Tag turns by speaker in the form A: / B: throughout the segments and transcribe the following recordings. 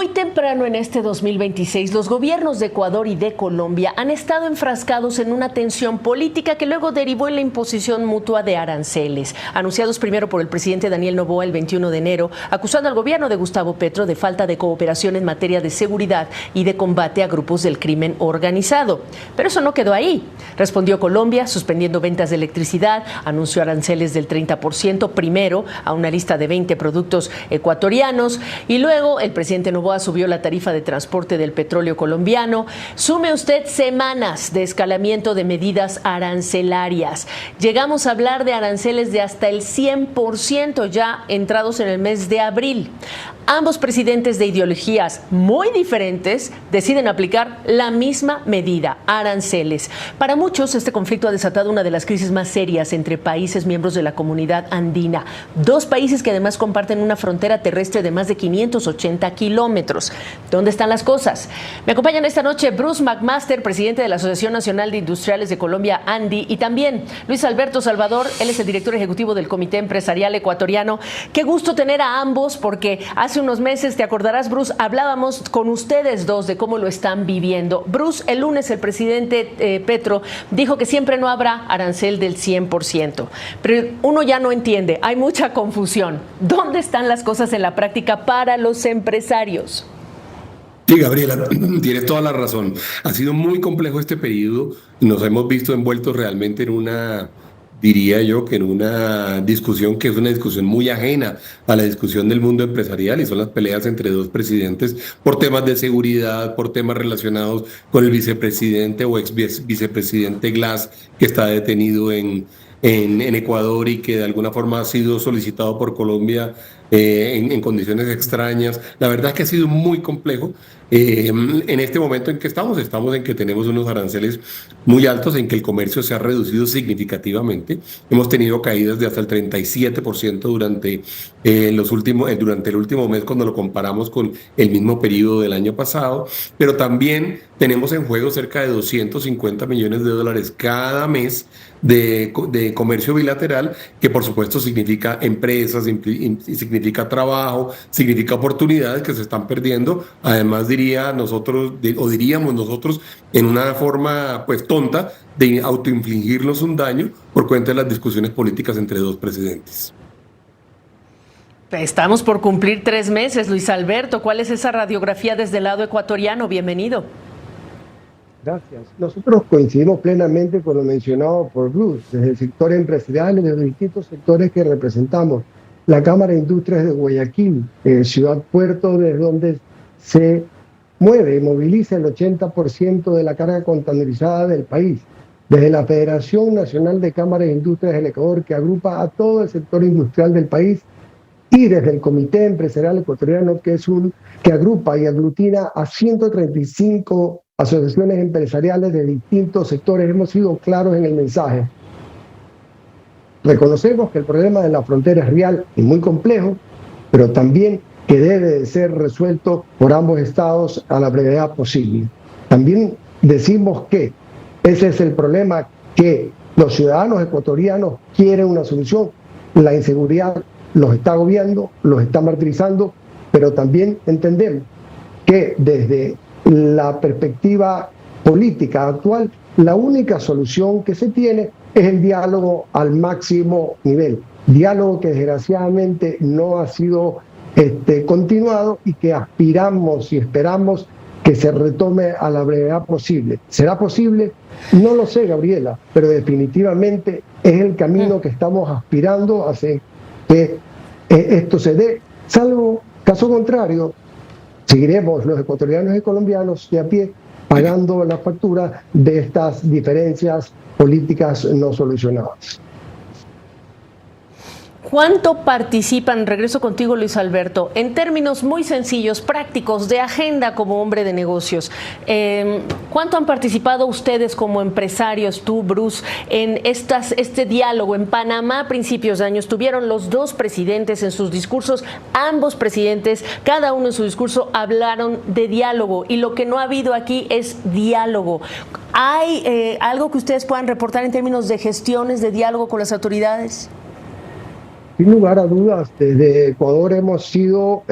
A: Muy temprano en este 2026, los gobiernos de Ecuador y de Colombia han estado enfrascados en una tensión política que luego derivó en la imposición mutua de aranceles, anunciados primero por el presidente Daniel Noboa el 21 de enero, acusando al gobierno de Gustavo Petro de falta de cooperación en materia de seguridad y de combate a grupos del crimen organizado. Pero eso no quedó ahí. Respondió Colombia, suspendiendo ventas de electricidad, anunció aranceles del 30%, primero a una lista de 20 productos ecuatorianos, y luego el presidente Noboa subió la tarifa de transporte del petróleo colombiano. Sume usted semanas de escalamiento de medidas arancelarias. Llegamos a hablar de aranceles de hasta el 100% ya entrados en el mes de abril. Ambos presidentes de ideologías muy diferentes deciden aplicar la misma medida, aranceles. Para muchos, este conflicto ha desatado una de las crisis más serias entre países miembros de la comunidad andina. Dos países que además comparten una frontera terrestre de más de 580 kilómetros. ¿Dónde están las cosas? Me acompañan esta noche Bruce McMaster, presidente de la Asociación Nacional de Industriales de Colombia, ANDI, y también Luis Alberto Salvador, él es el director ejecutivo del Comité Empresarial Ecuatoriano. Qué gusto tener a ambos, porque hace unos meses, te acordarás, Bruce, hablábamos con ustedes dos de cómo lo están viviendo. Bruce, el lunes el presidente Petro dijo que siempre no habrá arancel del 100%, pero uno ya no entiende, hay mucha confusión. ¿Dónde están las cosas en la práctica para los empresarios?
B: Sí, Gabriela, tienes toda la razón. Ha sido muy complejo este periodo. Nos hemos visto envueltos realmente en una, diría yo, que en una discusión que es una discusión muy ajena a la discusión del mundo empresarial, y son las peleas entre dos presidentes por temas de seguridad, por temas relacionados con el vicepresidente o ex vicepresidente Glass, que está detenido en Ecuador y que de alguna forma ha sido solicitado por Colombia en condiciones extrañas. La verdad es que ha sido muy complejo. En este momento en que estamos en que tenemos unos aranceles muy altos, en que el comercio se ha reducido significativamente. Hemos tenido caídas de hasta el 37% durante durante el último mes, cuando lo comparamos con el mismo periodo del año pasado, pero también tenemos en juego cerca de 250 millones de dólares cada mes de comercio bilateral, que por supuesto significa empresas, significa trabajo, significa oportunidades que se están perdiendo. Además diríamos nosotros en una forma pues tonta de autoinfligirnos un daño por cuenta de las discusiones políticas entre dos presidentes.
A: Estamos por cumplir 3 meses, Luis Alberto. ¿Cuál es esa radiografía desde el lado ecuatoriano? Bienvenido.
C: Gracias. Nosotros coincidimos plenamente con lo mencionado por Bruce, desde el sector empresarial y de los distintos sectores que representamos. La Cámara de Industrias de Guayaquil, ciudad puerto, desde donde se mueve y moviliza el 80% de la carga containerizada del país. Desde la Federación Nacional de Cámaras de Industrias del Ecuador, que agrupa a todo el sector industrial del país, y desde el Comité Empresarial Ecuatoriano, que agrupa y aglutina a 135 asociaciones empresariales de distintos sectores, hemos sido claros en el mensaje. Reconocemos que el problema de la frontera es real y muy complejo, pero también que debe de ser resuelto por ambos estados a la brevedad posible. También decimos que ese es el problema, que los ciudadanos ecuatorianos quieren una solución. La inseguridad los está agobiando, los está martirizando, pero también entendemos que desde la perspectiva política actual, la única solución que se tiene es el diálogo al máximo nivel. Diálogo que desgraciadamente no ha sido continuado y que aspiramos y esperamos que se retome a la brevedad posible. ¿Será posible? No lo sé, Gabriela, pero definitivamente es el camino que estamos aspirando hacia que esto se dé. Salvo caso contrario, seguiremos los ecuatorianos y colombianos de a pie pagando la factura de estas diferencias políticas no solucionadas.
A: ¿Cuánto participan, regreso contigo Luis Alberto, en términos muy sencillos, prácticos, de agenda como hombre de negocios? ¿Cuánto han participado ustedes como empresarios, tú, Bruce, en este diálogo? En Panamá a principios de año estuvieron los dos presidentes en sus discursos, ambos presidentes, cada uno en su discurso hablaron de diálogo, y lo que no ha habido aquí es diálogo. ¿Hay algo que ustedes puedan reportar en términos de gestiones de diálogo con las autoridades?
C: Sin lugar a dudas, desde Ecuador hemos sido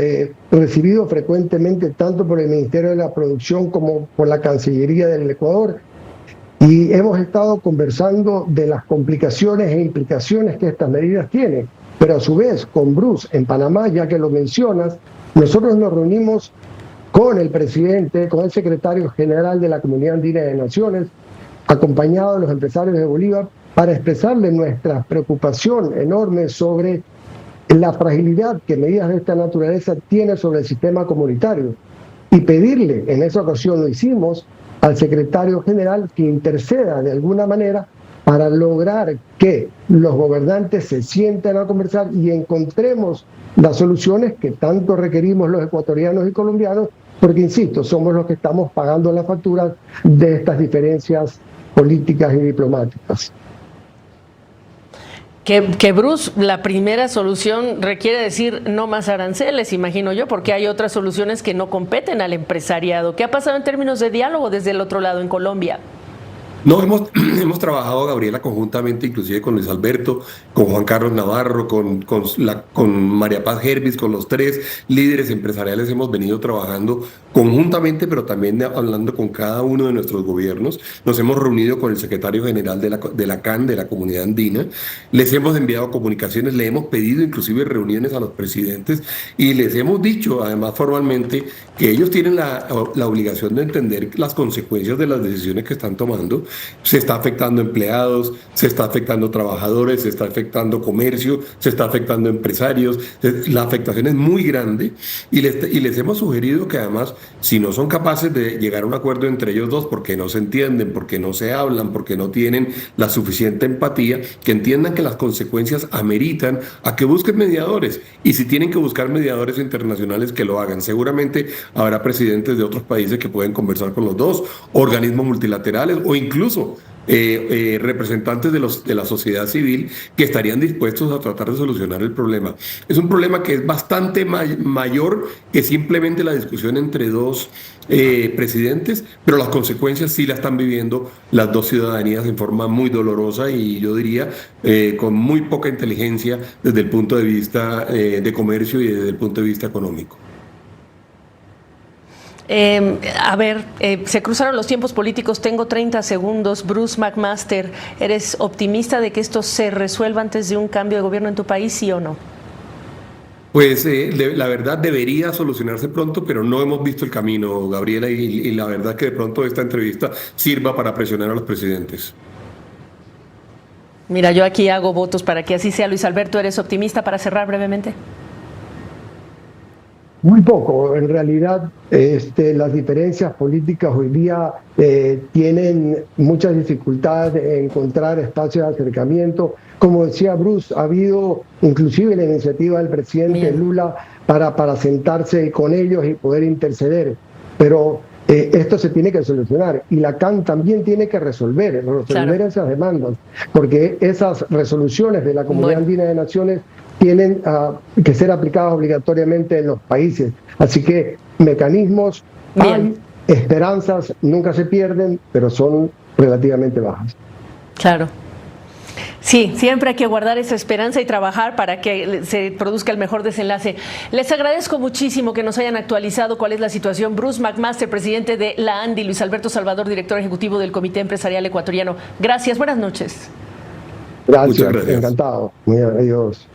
C: recibidos frecuentemente tanto por el Ministerio de la Producción como por la Cancillería del Ecuador, y hemos estado conversando de las complicaciones e implicaciones que estas medidas tienen. Pero a su vez, con Bruce en Panamá, ya que lo mencionas, nosotros nos reunimos con el presidente, con el secretario general de la Comunidad Andina de Naciones, acompañado de los empresarios de Bolívar, para expresarle nuestra preocupación enorme sobre la fragilidad que medidas de esta naturaleza tienen sobre el sistema comunitario, y pedirle, en esa ocasión lo hicimos, al secretario general que interceda de alguna manera para lograr que los gobernantes se sienten a conversar y encontremos las soluciones que tanto requerimos los ecuatorianos y colombianos, porque, insisto, somos los que estamos pagando las facturas de estas diferencias políticas y diplomáticas.
A: Que Bruce, la primera solución requiere decir no más aranceles, imagino yo, porque hay otras soluciones que no competen al empresariado. ¿Qué ha pasado en términos de diálogo desde el otro lado en Colombia?
B: No, hemos trabajado, Gabriela, conjuntamente, inclusive con Luis Alberto, con Juan Carlos Navarro, con María Paz Hervis, con los 3 líderes empresariales hemos venido trabajando conjuntamente, pero también hablando con cada uno de nuestros gobiernos. Nos hemos reunido con el secretario general de la CAN, de la Comunidad Andina, les hemos enviado comunicaciones, le hemos pedido inclusive reuniones a los presidentes y les hemos dicho, además formalmente, que ellos tienen la obligación de entender las consecuencias de las decisiones que están tomando. Se está afectando empleados, se está afectando trabajadores, se está afectando comercio, se está afectando empresarios. La afectación es muy grande y les hemos sugerido que además, si no son capaces de llegar a un acuerdo entre ellos dos porque no se entienden, porque no se hablan, porque no tienen la suficiente empatía, que entiendan que las consecuencias ameritan a que busquen mediadores, y si tienen que buscar mediadores internacionales, que lo hagan. Seguramente habrá presidentes de otros países que pueden conversar con los dos, organismos multilaterales o incluso representantes de la sociedad civil que estarían dispuestos a tratar de solucionar el problema. Es un problema que es bastante mayor que simplemente la discusión entre dos presidentes, pero las consecuencias sí las están viviendo las dos ciudadanías en forma muy dolorosa y yo diría con muy poca inteligencia desde el punto de vista de comercio y desde el punto de vista económico.
A: Se cruzaron los tiempos políticos, tengo 30 segundos. Bruce McMaster, ¿eres optimista de que esto se resuelva antes de un cambio de gobierno en tu país, sí o no?
B: Pues la verdad debería solucionarse pronto, pero no hemos visto el camino, Gabriela, y la verdad que de pronto esta entrevista sirva para presionar a los presidentes.
A: Mira, yo aquí hago votos para que así sea. Luis Alberto, ¿eres optimista para cerrar brevemente?
C: Muy poco, en realidad las diferencias políticas hoy día tienen muchas dificultades en encontrar espacios de acercamiento. Como decía Bruce, ha habido inclusive la iniciativa del presidente Lula para sentarse con ellos y poder interceder, pero esto se tiene que solucionar y la CAN también tiene que resolver esas demandas, porque esas resoluciones de la Comunidad Andina de Naciones tienen que ser aplicadas obligatoriamente en los países. Así que mecanismos hay, esperanzas nunca se pierden, pero son relativamente bajas.
A: Claro. Sí, siempre hay que guardar esa esperanza y trabajar para que se produzca el mejor desenlace. Les agradezco muchísimo que nos hayan actualizado cuál es la situación. Bruce McMaster, presidente de la ANDI, Luis Alberto Salvador, director ejecutivo del Comité Empresarial Ecuatoriano. Gracias, buenas noches.
C: Gracias, encantado. Adiós.